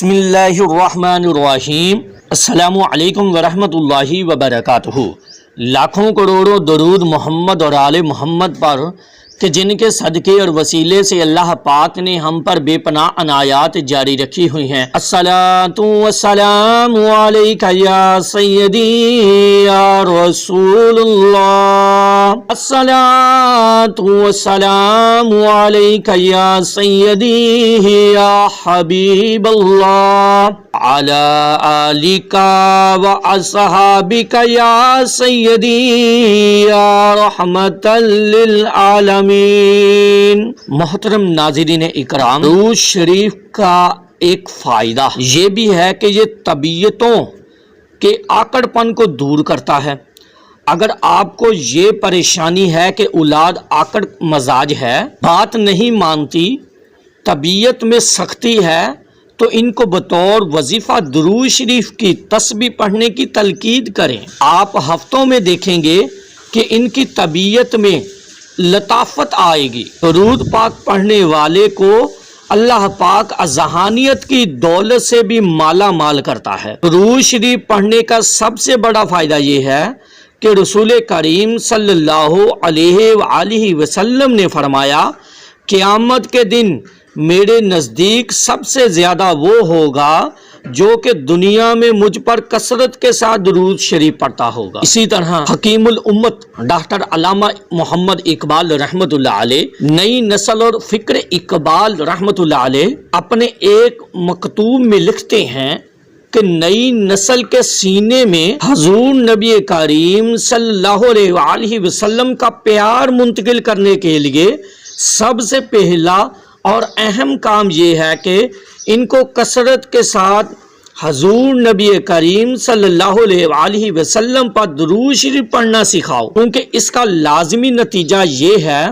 بسم اللہ الرحمن الرحیم۔ السلام علیکم ورحمۃ اللہ وبرکاتہ۔ لاکھوں کروڑوں درود محمد اور آل محمد پر کہ جن کے صدقے اور وسیلے سے اللہ پاک نے ہم پر بے پناہ عنایات جاری رکھی ہوئی ہیں۔ الصلاۃ والسلام علیک یا سیدی یا رسول اللہ، الصلاۃ والسلام علیک یا سیدی یا حبیب اللہ، علی آلک و اصحابک یا سیدی یا رحمت للعالمین۔ محترم ناظرین اکرام، درود شریف کا ایک فائدہ یہ بھی ہے کہ یہ طبیعتوں کے آکڑ پن کو دور کرتا ہے۔ اگر آپ کو یہ پریشانی ہے کہ اولاد آکڑ مزاج ہے، بات نہیں مانتی، طبیعت میں سختی ہے، تو ان کو بطور وظیفہ درود شریف کی تسبیح پڑھنے کی تلقین کریں۔ آپ ہفتوں میں دیکھیں گے کہ ان کی طبیعت میں لطافت آئے گی۔ درود پاک پڑھنے والے کو اللہ پاک ذہانیت کی دولت سے بھی مالا مال کرتا ہے۔ درود شریف پڑھنے کا سب سے بڑا فائدہ یہ ہے کہ رسول کریم صلی اللہ علیہ وآلہ وسلم نے فرمایا، قیامت کے دن میرے نزدیک سب سے زیادہ وہ ہوگا جو کہ دنیا میں مجھ پر کثرت کے ساتھ درود شریف پڑھتا ہوگا۔ اسی طرح حکیم الامت ڈاکٹر علامہ محمد اقبال رحمۃ اللہ علیہ، نئی نسل اور فکر اقبال رحمۃ اللہ علیہ اپنے ایک مکتوب میں لکھتے ہیں کہ نئی نسل کے سینے میں حضور نبی کریم صلی اللہ علیہ وآلہ وسلم کا پیار منتقل کرنے کے لیے سب سے پہلا اور اہم کام یہ ہے کہ ان کو کثرت کے ساتھ حضور نبی کریم صلی اللہ علیہ وآلہ وسلم پر درود شریف پڑھنا سکھاؤ، کیونکہ اس کا لازمی نتیجہ یہ ہے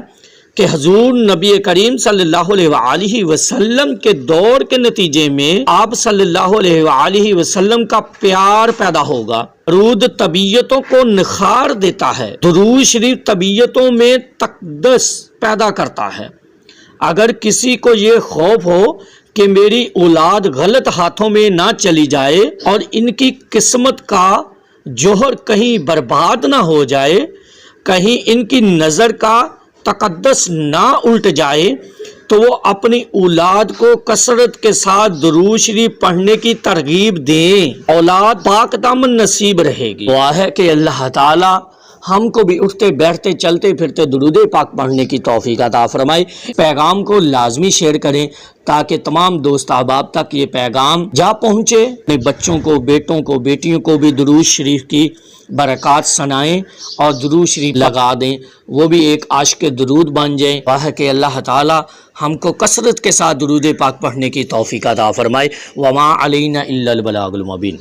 کہ حضور نبی کریم صلی اللہ علیہ وآلہ وسلم کے دور کے نتیجے میں آپ صلی اللہ علیہ وآلہ وسلم کا پیار پیدا ہوگا۔ درود طبیعتوں کو نکھار دیتا ہے۔ درود شریف طبیعتوں میں تقدس پیدا کرتا ہے۔ اگر کسی کو یہ خوف ہو کہ میری اولاد غلط ہاتھوں میں نہ چلی جائے اور ان کی قسمت کا جوہر کہیں برباد نہ ہو جائے، کہیں ان کی نظر کا تقدس نہ الٹ جائے، تو وہ اپنی اولاد کو کثرت کے ساتھ درود شریف پڑھنے کی ترغیب دیں، اولاد پاک دامن نصیب رہے گی۔ دعا ہے کہ اللہ تعالی ہم کو بھی اٹھتے بیٹھتے چلتے پھرتے درود پاک پڑھنے کی توفیق عطا فرمائے۔ پیغام کو لازمی شیئر کریں تاکہ تمام دوست احباب تک یہ پیغام جا پہنچے۔ اپنے بچوں کو، بیٹوں کو، بیٹیوں کو بھی درود شریف کی برکات سنائیں اور درود شریف لگا دیں، وہ بھی ایک عاشق درود بن جائیں۔ وہ ہے کہ اللہ تعالی ہم کو کثرت کے ساتھ درود پاک پڑھنے کی توفیق عطا فرمائے۔ وما علینا الا البلاغ المبین۔